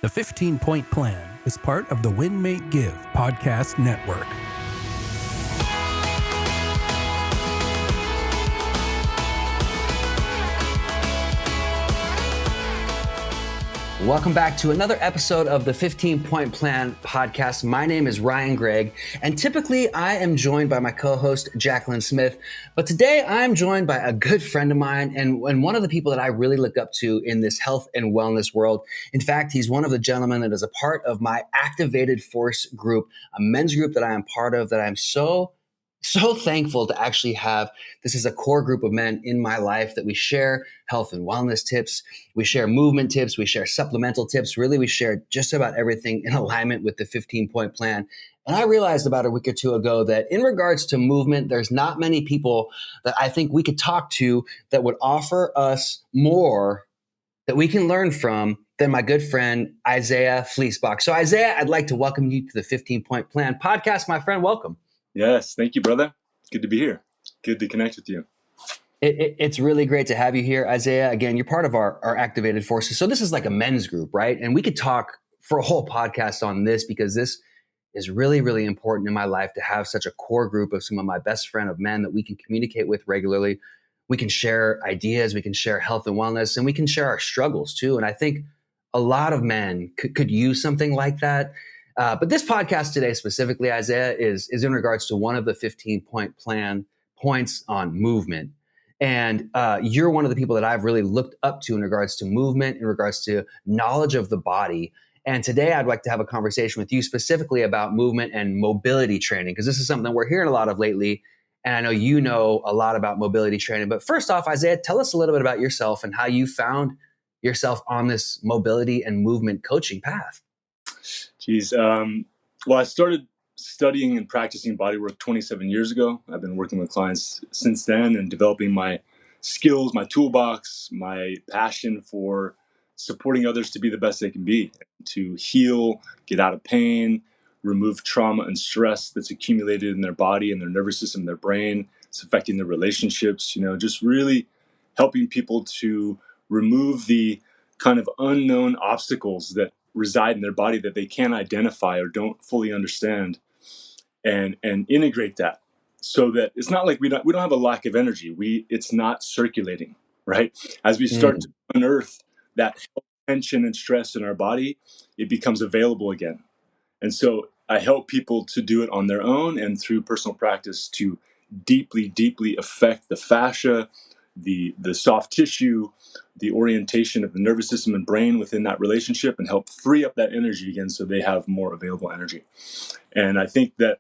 The 15-Point Plan is part of the Win Make Give podcast network. Welcome back to another episode of the 15-Point Plan podcast. My name is Ryan Gregg, and typically I am joined by my co-host, Jacqueline Smith. But today I'm joined by a good friend of mine and one of the people that I really look up to in this health and wellness world. In fact, he's one of the gentlemen that is a part of my Activated Force group, a men's group that I am part of, that I'm so thankful to actually have. This is a core group of men in my life that we share health and wellness tips. We share movement tips. We share supplemental tips. Really, we share just about everything in alignment with the 15-Point Plan. And I realized about a week or two ago that in regards to movement, there's not many people that I think we could talk to that would offer us more that we can learn from than my good friend, Isaiah Fleecebach. So Isaiah, I'd like to welcome you to the 15-Point Plan podcast. My friend, welcome. Yes. Thank you, brother. Good to be here. Good to connect with you. It's really great to have you here, Isaiah. Again, you're part of our Activated Forces. So this is like a men's group, right? And we could talk for a whole podcast on this because this is really, really important in my life to have such a core group of some of my best friend of men that we can communicate with regularly. We can share ideas, we can share health and wellness, and we can share our struggles too. And I think a lot of men could use something like that. But this podcast today specifically, Isaiah, is in regards to one of the 15-Point Plan points on movement. And you're one of the people that I've really looked up to in regards to movement, in regards to knowledge of the body. And today I'd like to have a conversation with you specifically about movement and mobility training, because this is something that we're hearing a lot of lately. And I know you know a lot about mobility training. But first off, Isaiah, tell us a little bit about yourself and how you found yourself on this mobility and movement coaching path. Geez. Well, I started studying and practicing bodywork 27 years ago. I've been working with clients since then and developing my skills, my toolbox, my passion for supporting others to be the best they can be, to heal, get out of pain, remove trauma and stress that's accumulated in their body and their nervous system, their brain. It's affecting their relationships, just really helping people to remove the kind of unknown obstacles that reside in their body that they can't identify or don't fully understand, and integrate that so that it's not like we don't have a lack of energy. It's not circulating, right? As we start to unearth that tension and stress in our body, it becomes available again. And so I help people to do it on their own and through personal practice to deeply, deeply affect the fascia, the soft tissue, the orientation of the nervous system and brain within that relationship, and help free up that energy again so they have more available energy. And I think that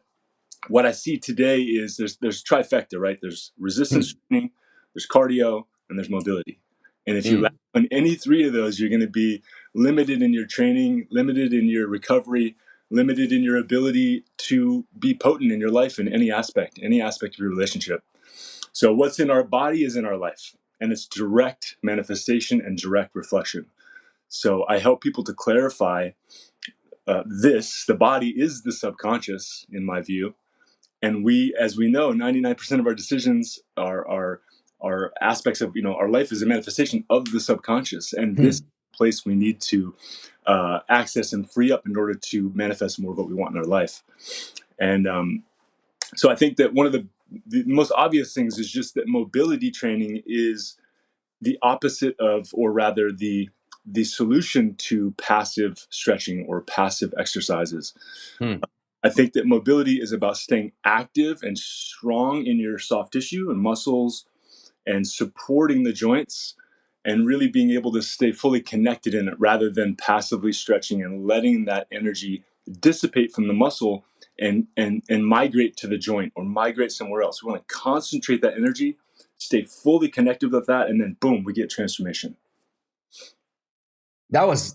what I see today is there's trifecta, right? There's resistance training, there's cardio, and there's mobility. And if you lack on any three of those, you're going to be limited in your training, limited in your recovery, limited in your ability to be potent in your life in any aspect of your relationship. So what's in our body is in our life, and it's direct manifestation and direct reflection. So I help people to clarify the body is the subconscious, in my view. And as we know, 99% of our decisions are aspects of, our life is a manifestation of the subconscious. And this place we need to access and free up in order to manifest more of what we want in our life. And so I think that one of the most obvious things is just that mobility training is the opposite of, or rather the solution to passive stretching or passive exercises. I think that mobility is about staying active and strong in your soft tissue and muscles and supporting the joints and really being able to stay fully connected in it rather than passively stretching and letting that energy dissipate from the muscle and migrate to the joint or migrate somewhere else. We want to concentrate that energy, stay fully connected with that, and then boom, we get transformation. That was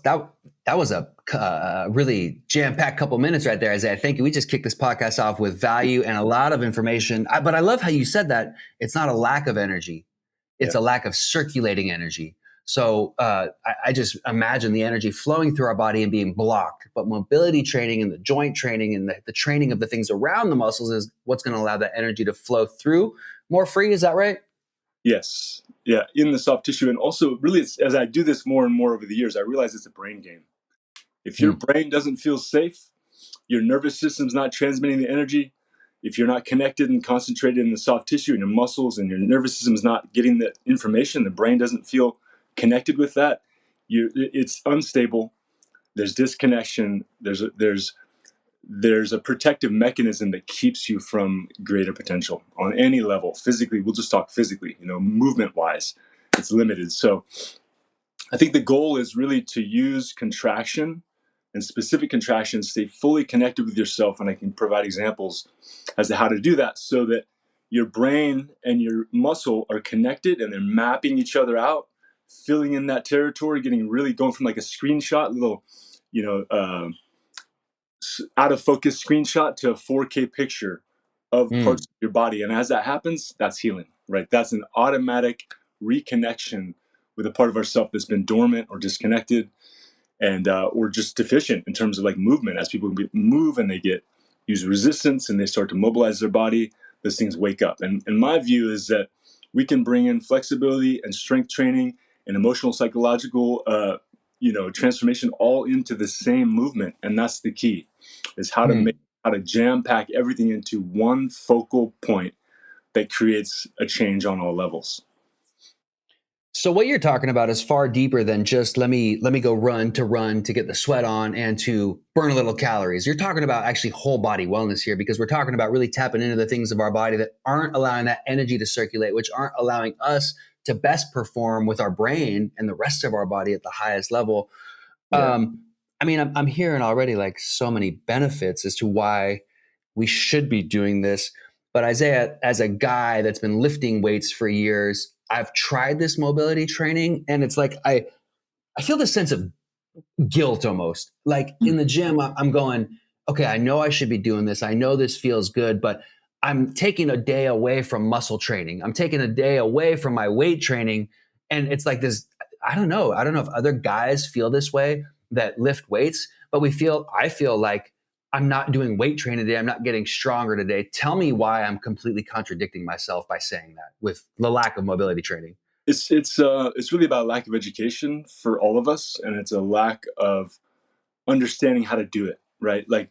a really jam-packed couple minutes right there, Isaiah. I think we just kicked this podcast off with value and a lot of information. But I love how you said that it's not a lack of energy. It's a lack of circulating energy. So I just imagine the energy flowing through our body and being blocked. But mobility training and the joint training and the training of the things around the muscles is what's going to allow that energy to flow through more free. Is that right? Yes. Yeah. In the soft tissue. And also really, as I do this more and more over the years, I realize it's a brain game. If your brain doesn't feel safe, your nervous system's not transmitting the energy, if you're not connected and concentrated in the soft tissue and your muscles, and your nervous system is not getting the information, the brain doesn't feel connected with that, it's unstable. There's disconnection. There's a protective mechanism that keeps you from greater potential on any level. Physically, we'll just talk physically, movement wise, it's limited. So I think the goal is really to use contraction and specific contractions, stay fully connected with yourself. And I can provide examples as to how to do that so that your brain and your muscle are connected and they're mapping each other out, filling in that territory, going from like a screenshot, little, out of focus screenshot to a 4K picture of parts of your body. And as that happens, that's healing, right? That's an automatic reconnection with a part of ourself that's been dormant or disconnected, and or just deficient in terms of like movement. As people move and they use resistance and they start to mobilize their body, those things wake up. And my view is that we can bring in flexibility and strength training and emotional, psychological, transformation all into the same movement. And that's the key, is how to jam pack everything into one focal point that creates a change on all levels. So what you're talking about is far deeper than just let me go run to get the sweat on and to burn a little calories. You're talking about actually whole body wellness here, because we're talking about really tapping into the things of our body that aren't allowing that energy to circulate, which aren't allowing us to best perform with our brain and the rest of our body at the highest level. Yeah. I'm hearing already like so many benefits as to why we should be doing this. But Isaiah, as a guy that's been lifting weights for years, I've tried this mobility training, and it's like I feel this sense of guilt almost. Like in the gym, I'm going, okay, I know I should be doing this. I know this feels good, but I'm taking a day away from muscle training. I'm taking a day away from my weight training. And it's like this, I don't know if other guys feel this way that lift weights, but I feel like I'm not doing weight training today. I'm not getting stronger today. Tell me why I'm completely contradicting myself by saying that with the lack of mobility training. It's really about lack of education for all of us, and it's a lack of understanding how to do it, right? Like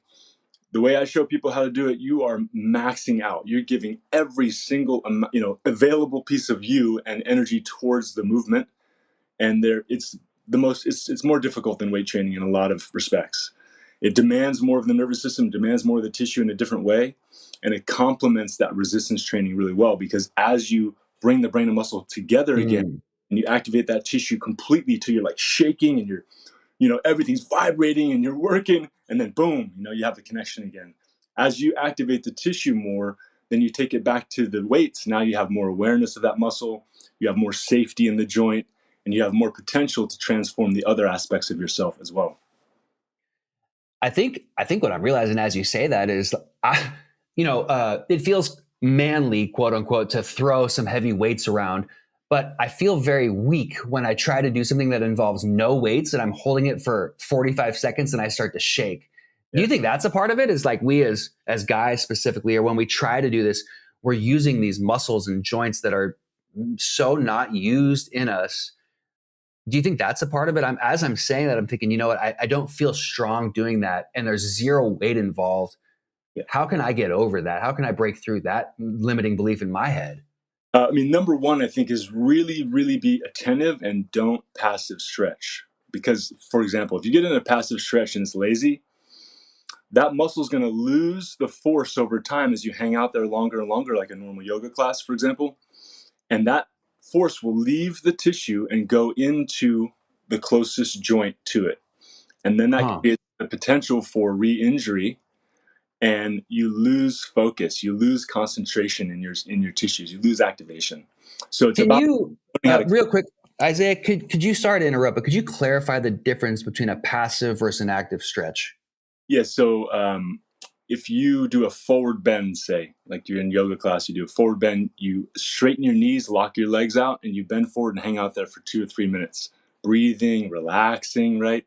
the way I show people how to do it, you are maxing out. You're giving every single available piece of you and energy towards the movement, and it's more difficult than weight training in a lot of respects. It demands more of the nervous system, demands more of the tissue in a different way, and it complements that resistance training really well, because as you bring the brain and muscle together again, and you activate that tissue completely till you're like shaking and everything's vibrating and you're working, and then boom, you have the connection again. As you activate the tissue more, then you take it back to the weights. Now you have more awareness of that muscle, you have more safety in the joint, and you have more potential to transform the other aspects of yourself as well. I think what I'm realizing as you say that is, it feels manly, quote unquote, to throw some heavy weights around, but I feel very weak when I try to do something that involves no weights and I'm holding it for 45 seconds and I start to shake. Yeah. Do you think that's a part of it? Is like we as guys specifically, or when we try to do this, we're using these muscles and joints that are so not used in us. Do you think that's a part of it? As I'm saying that, I'm thinking, you know what? I don't feel strong doing that, and there's zero weight involved. Yeah. How can I get over that? How can I break through that limiting belief in my head? Number one, I think, is really, really be attentive and don't passive stretch. Because, for example, if you get in a passive stretch and it's lazy, that muscle is going to lose the force over time as you hang out there longer and longer, like a normal yoga class, for example. And that force will leave the tissue and go into the closest joint to it. And then that creates the potential for re-injury, and you lose focus, you lose concentration in your tissues, you lose activation. So it's real quick, Isaiah, could you start to interrupt, but could you clarify the difference between a passive versus an active stretch? Yeah, so if you do a forward bend, say, like you're in yoga class, you do a forward bend, you straighten your knees, lock your legs out, and you bend forward and hang out there for 2 or 3 minutes, breathing, relaxing, right?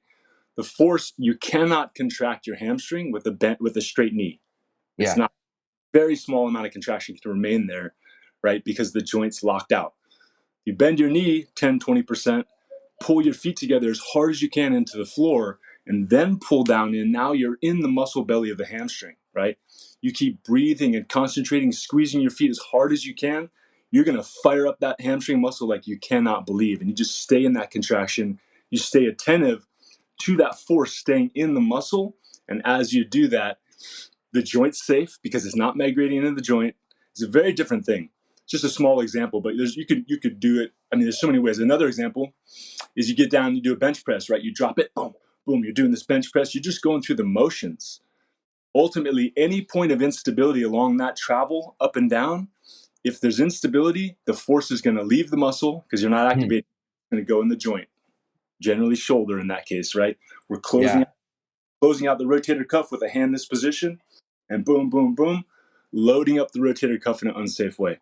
The force, you cannot contract your hamstring with a straight knee. It's not very small amount of contraction can remain there, right? Because the joint's locked out. You bend your knee 10, 20%, pull your feet together as hard as you can into the floor, and then pull down in. Now you're in the muscle belly of the hamstring, right? You keep breathing and concentrating, squeezing your feet as hard as you can. You're going to fire up that hamstring muscle like you cannot believe. And you just stay in that contraction. You stay attentive to that force staying in the muscle. And as you do that, the joint's safe because it's not migrating into the joint. It's a very different thing. Just a small example, but you could do it. I mean, there's so many ways. Another example is you get down, you do a bench press, right? You drop it, boom, boom. You're doing this bench press. You're just going through the motions. Ultimately, any point of instability along that travel up and down, if there's instability, the force is going to leave the muscle because you're not activating. It's going to go in the joint, generally shoulder in that case, right? We're closing out the rotator cuff with a hand in this position, and boom, boom, boom, loading up the rotator cuff in an unsafe way.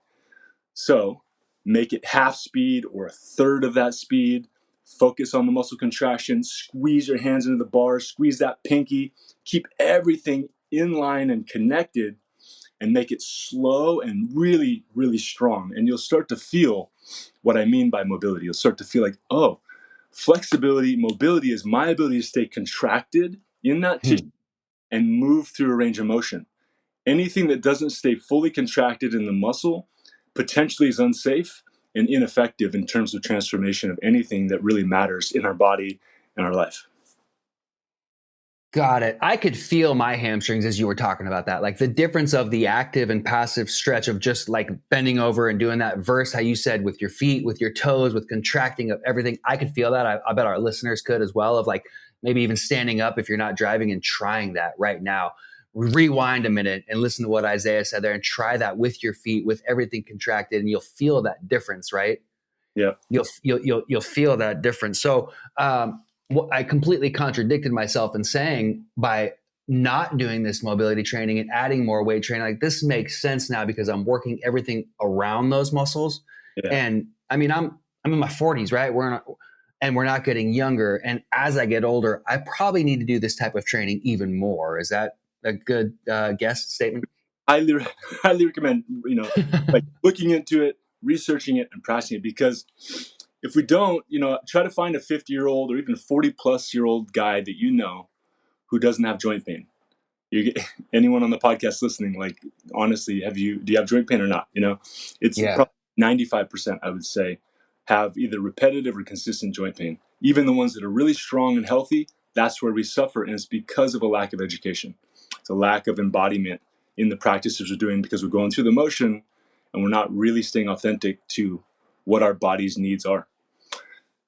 So make it half speed or a third of that speed. Focus on the muscle contraction. Squeeze your hands into the bar. Squeeze that pinky. Keep everything in line and connected, and make it slow and really, really strong. And you'll start to feel what I mean by mobility. You'll start to feel like, oh, flexibility, mobility is my ability to stay contracted in that tissue and move through a range of motion. Anything that doesn't stay fully contracted in the muscle potentially is unsafe and ineffective in terms of transformation of anything that really matters in our body and our life. Got it. I could feel my hamstrings as you were talking about that. Like the difference of the active and passive stretch of just like bending over and doing that versus how you said with your feet, with your toes, with contracting of everything. I could feel that. I bet our listeners could as well, of like maybe even standing up if you're not driving and trying that right now. Rewind a minute and listen to what Isaiah said there and try that with your feet, with everything contracted, and you'll feel that difference, right? Yeah. You'll feel that difference. So, I completely contradicted myself in saying by not doing this mobility training and adding more weight training, like this makes sense now because I'm working everything around those muscles. Yeah. And I mean, I'm in my 40s, right? We're not getting younger. And as I get older, I probably need to do this type of training even more. Is that a good guess statement? Highly recommend, like looking into it, researching it, and practicing it, because if we don't, try to find a 50-year-old or even a 40-plus-year-old guy that who doesn't have joint pain. Anyone on the podcast listening, like honestly, do you have joint pain or not? It's probably 95%, I would say, have either repetitive or consistent joint pain. Even the ones that are really strong and healthy, that's where we suffer, and it's because of a lack of education. It's a lack of embodiment in the practices we're doing because we're going through the motion and we're not really staying authentic to what our body's needs are.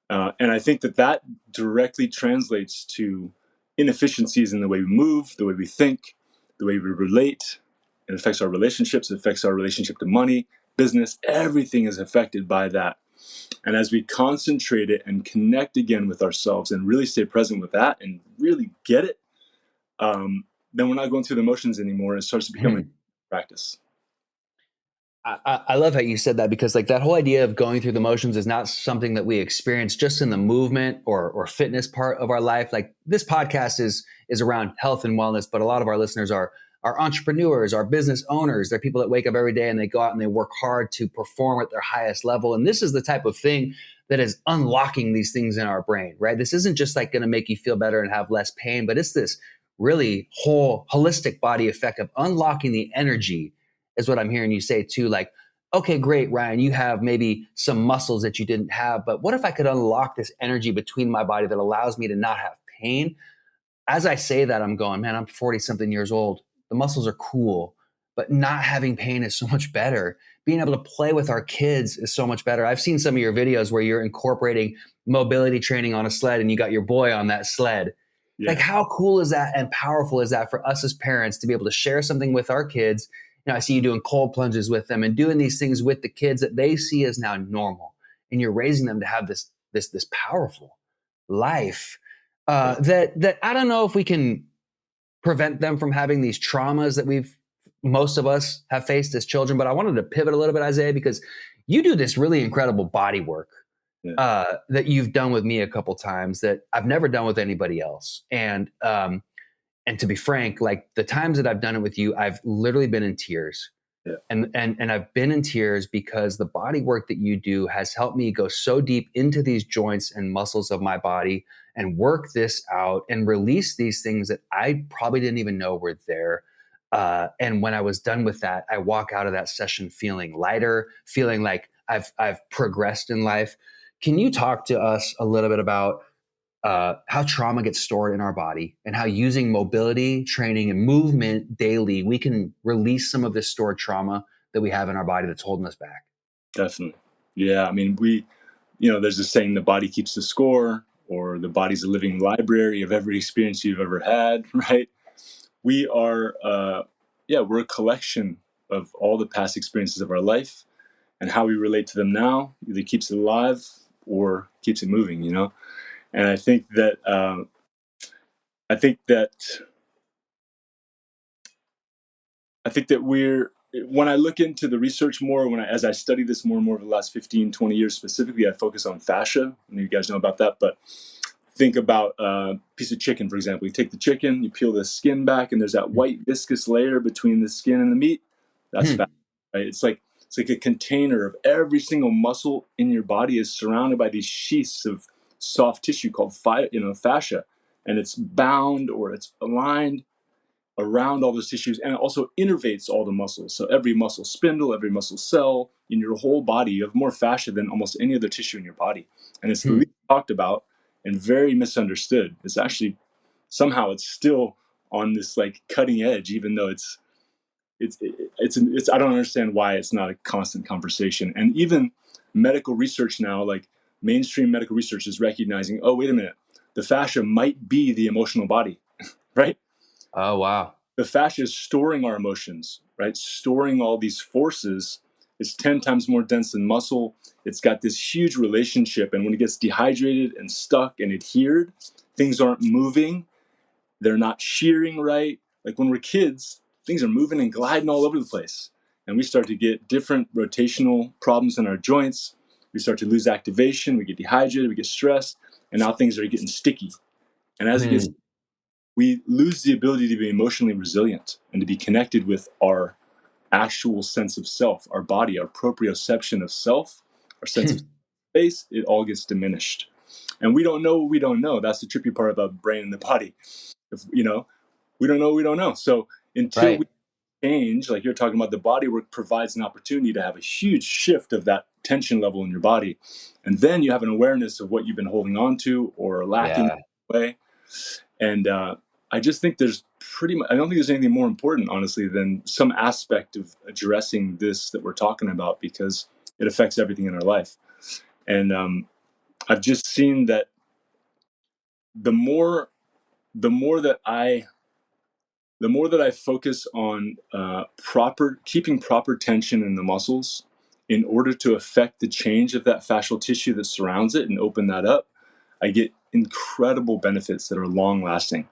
And I think that directly translates to inefficiencies in the way we move, the way we think, the way we relate. It affects our relationships. It affects our relationship to money, business. Everything is affected by that. And as we concentrate it and connect again with ourselves and really stay present with that and really get it, then we're not going through the motions anymore. It starts to become a practice. I love how you said that, because like that whole idea of going through the motions is not something that we experience just in the movement or fitness part of our life. Like this podcast is around health and wellness, but a lot of our listeners are entrepreneurs, are business owners. They're people that wake up every day and they go out and they work hard to perform at their highest level. And this is the type of thing that is unlocking these things in our brain, right? This isn't just like going to make you feel better and have less pain, but it's this really whole holistic body effect of unlocking the energy is what I'm hearing you say too. Like, okay, great, Ryan, you have maybe some muscles that you didn't have, but what if I could unlock this energy between my body that allows me to not have pain? As I say that, I'm going, man, I'm 40 something years old. The muscles are cool, but not having pain is so much better. Being able to play with our kids is so much better. I've seen some of your videos where you're incorporating mobility training on a sled and you got your boy on that sled. Yeah. Like how cool is that and powerful is that for us as parents to be able to share something with our kids? I see you doing cold plunges with them and doing these things with the kids that they see as now normal. And you're raising them to have this powerful life that I don't know if we can prevent them from having these traumas that most of us have faced as children. But I wanted to pivot a little bit, Isaiah, because you do this really incredible body work that you've done with me a couple times that I've never done with anybody else. And to be frank, like the times that I've done it with you, I've literally been in tears. Yeah. And I've been in tears because the body work that you do has helped me go so deep into these joints and muscles of my body and work this out and release these things that I probably didn't even know were there. And when I was done with that, I walk out of that session feeling lighter, feeling like I've progressed in life. Can you talk to us a little bit about how trauma gets stored in our body and how using mobility training and movement daily, we can release some of this stored trauma that we have in our body that's holding us back? Definitely. Yeah. I mean, there's this saying, the body keeps the score, or the body's a living library of every experience you've ever had, right? We are, we're a collection of all the past experiences of our life, and how we relate to them now either keeps it alive or keeps it moving, And I think that, I think that, I think that when I look into the research more, as I study this more and more over the last 15, 20 years specifically, I focus on fascia. I know you guys know about that, but think about a piece of chicken, for example. You take the chicken, you peel the skin back, and there's that white viscous layer between the skin and the meat. That's fascia, right? It's like a container of every single muscle in your body is surrounded by these sheaths of soft tissue called fascia, and it's bound or it's aligned around all those tissues, and it also innervates all the muscles. So every muscle spindle, every muscle cell in your whole body, you have more fascia than almost any other tissue in your body. And it's the least talked about and very misunderstood. It's actually, somehow it's still on this like cutting edge, even though it's I don't understand why it's not a constant conversation. And even medical research now, like mainstream medical research, is recognizing, oh, wait a minute, the fascia might be the emotional body, right? Oh, wow. The fascia is storing our emotions, right? Storing all these forces. It's 10 times more dense than muscle. It's got this huge relationship. And when it gets dehydrated and stuck and adhered, things aren't moving. They're not shearing right. Like when we're kids, things are moving and gliding all over the place. And we start to get different rotational problems in our joints. We start to lose activation. We get dehydrated. We get stressed. And now things are getting sticky. And as it gets, we lose the ability to be emotionally resilient and to be connected with our actual sense of self, our body, our proprioception of self, our sense of space. It all gets diminished. And we don't know what we don't know. That's the trippy part about the brain and the body. We don't know what we don't know. So until we change, like you're talking about, the body work provides an opportunity to have a huge shift of that tension level in your body. And then you have an awareness of what you've been holding on to or lacking away. And I just think there's I don't think there's anything more important, honestly, than some aspect of addressing this that we're talking about, because it affects everything in our life. And I've just seen that the more that I focus on keeping proper tension in the muscles in order to affect the change of that fascial tissue that surrounds it and open that up, I get incredible benefits that are long lasting,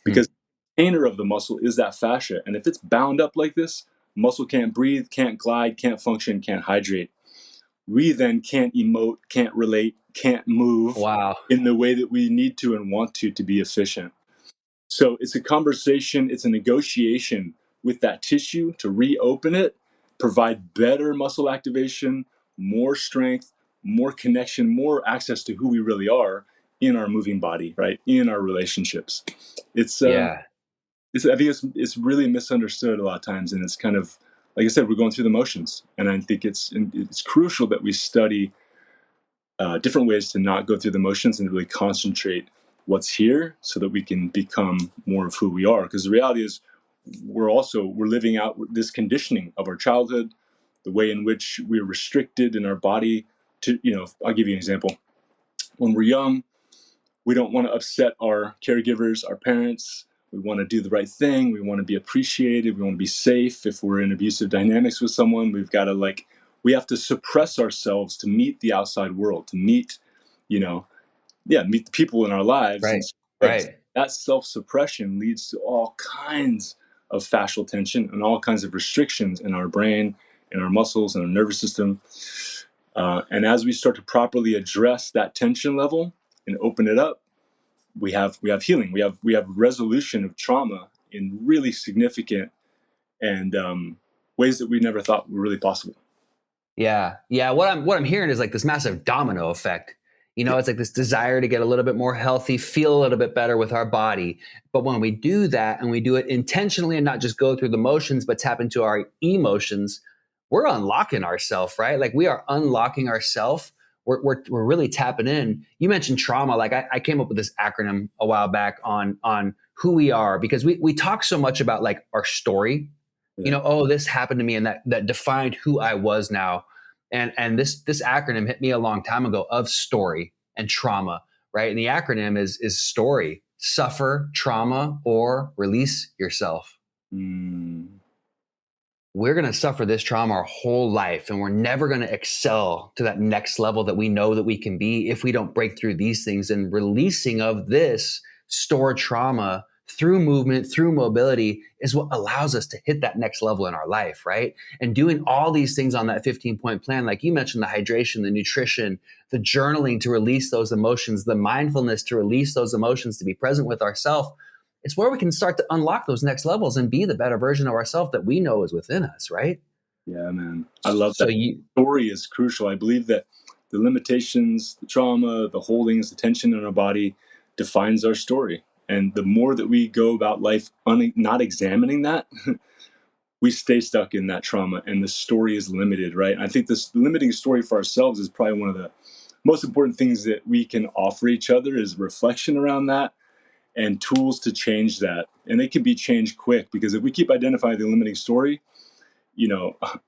because the container of the muscle is that fascia. And if it's bound up like this, muscle can't breathe, can't glide, can't function, can't hydrate. We then can't emote, can't relate, can't move in the way that we need to and want to be efficient. So it's a conversation, it's a negotiation with that tissue to reopen it, provide better muscle activation, more strength, more connection, more access to who we really are in our moving body, right? In our relationships. I think it's really misunderstood a lot of times, and it's kind of, like I said, we're going through the motions, and I think it's crucial that we study different ways to not go through the motions and really concentrate what's here, so that we can become more of who we are. Because the reality is, we're living out this conditioning of our childhood, the way in which we're restricted in our body. I'll give you an example. When we're young, we don't want to upset our caregivers, our parents. We want to do the right thing. We want to be appreciated. We want to be safe. If we're in abusive dynamics with someone, we have to suppress ourselves to meet the outside world, to meet the people in our lives. Right. That self-suppression leads to all kinds of fascial tension and all kinds of restrictions in our brain, in our muscles, and our nervous system. And as we start to properly address that tension level and open it up, we have healing. We have resolution of trauma in really significant and ways that we never thought were really possible. Yeah. What I'm hearing is like this massive domino effect. It's like this desire to get a little bit more healthy, feel a little bit better with our body. But when we do that and we do it intentionally and not just go through the motions, but tap into our emotions, we're unlocking ourselves, right? Like we are unlocking ourselves. We're really tapping in. You mentioned trauma. Like I came up with this acronym a while back on who we are, because we talk so much about like our story. Yeah. Oh, this happened to me, and that defined who I was now. And this acronym hit me a long time ago, of story and trauma, right? And the acronym is story: suffer trauma or release yourself. We're going to suffer this trauma our whole life, and we're never going to excel to that next level that we know that we can be if we don't break through these things. And releasing of this stored trauma through movement, through mobility, is what allows us to hit that next level in our life, right? And doing all these things on that 15-point plan, like you mentioned, the hydration, the nutrition, the journaling to release those emotions, the mindfulness to release those emotions, to be present with ourselves, it's where we can start to unlock those next levels and be the better version of ourselves that we know is within us, right? Yeah, man. I love that. Story is crucial. I believe that the limitations, the trauma, the holdings, the tension in our body defines our story. And the more that we go about life not examining that, we stay stuck in that trauma, and the story is limited, right? And I think this limiting story for ourselves is probably one of the most important things that we can offer each other, is reflection around that and tools to change that. And they can be changed quick, because if we keep identifying the limiting story,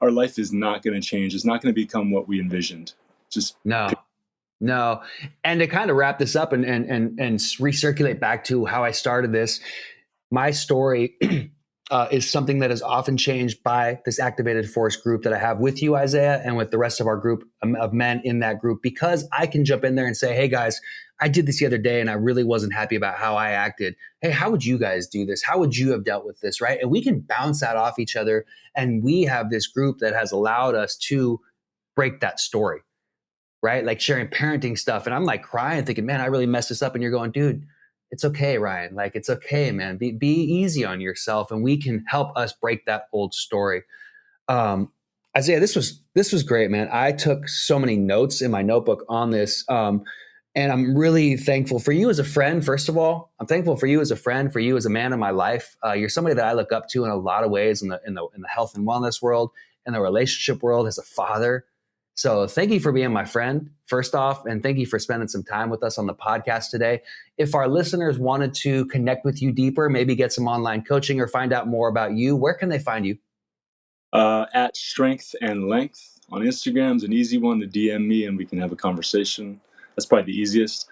our life is not going to change. It's not going to become what we envisioned. No. And to kind of wrap this up and recirculate back to how I started this, my story is something that is often changed by this activated force group that I have with you, Isaiah, and with the rest of our group of men in that group, because I can jump in there and say, hey guys, I did this the other day and I really wasn't happy about how I acted. Hey, how would you guys do this? How would you have dealt with this, right? And we can bounce that off each other. And we have this group that has allowed us to break that story, right? Like sharing parenting stuff. And I'm like crying, thinking, man, I really messed this up. And you're going, dude, it's okay, Ryan. Like, it's okay, man. Be easy on yourself. And we can help us break that old story. Isaiah, this was great, man. I took so many notes in my notebook on this. And I'm really thankful for you as a friend. First of all, I'm thankful for you as a friend, for you as a man in my life. You're somebody that I look up to in a lot of ways in the health and wellness world, in the relationship world, as a father. So thank you for being my friend, first off, and thank you for spending some time with us on the podcast today. If our listeners wanted to connect with you deeper, maybe get some online coaching or find out more about you, where can they find you? At Strength and Length on Instagram is an easy one to DM me, and we can have a conversation. That's probably the easiest.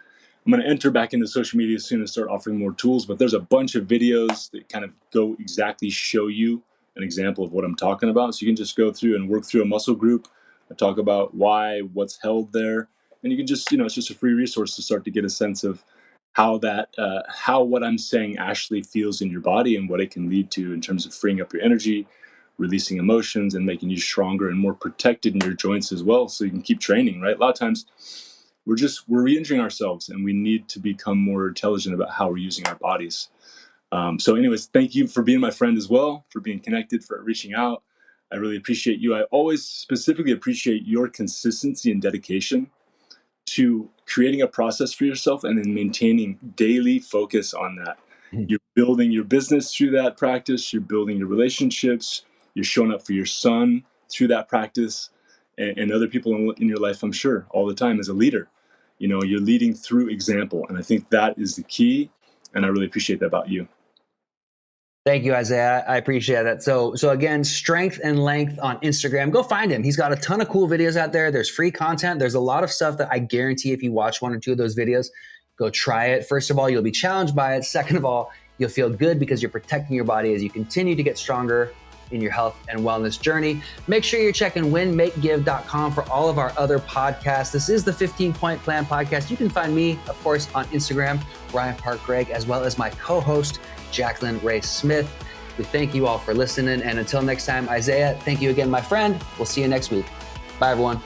I'm going to enter back into social media soon and start offering more tools, but there's a bunch of videos that kind of go exactly show you an example of what I'm talking about. So you can just go through and work through a muscle group and talk about why, what's held there. And you can just, it's just a free resource to start to get a sense of how what I'm saying actually feels in your body and what it can lead to in terms of freeing up your energy, releasing emotions, and making you stronger and more protected in your joints as well. So you can keep training, right? A lot of times we're re-injuring ourselves, and we need to become more intelligent about how we're using our bodies. So anyways, thank you for being my friend as well, for being connected, for reaching out. I really appreciate you. I always specifically appreciate your consistency and dedication to creating a process for yourself and then maintaining daily focus on that. You're building your business through that practice. You're building your relationships. You're showing up for your son through that practice, and other people in your life, I'm sure, all the time as a leader. You're leading through example. And I think that is the key. And I really appreciate that about you. Thank you, Isaiah. I appreciate that. So again, Strength and Length on Instagram. Go find him. He's got a ton of cool videos out there. There's free content. There's a lot of stuff that I guarantee if you watch one or two of those videos, go try it. First of all, you'll be challenged by it. Second of all, you'll feel good because you're protecting your body as you continue to get stronger in your health and wellness journey. Make sure you're checking winmakegive.com for all of our other podcasts. This is the 15-Point Plan podcast. You can find me, of course, on Instagram, Ryan Park Greg, as well as my co-host, Jacqueline Ray Smith. We thank you all for listening. And until next time, Isaiah, thank you again, my friend. We'll see you next week. Bye, everyone.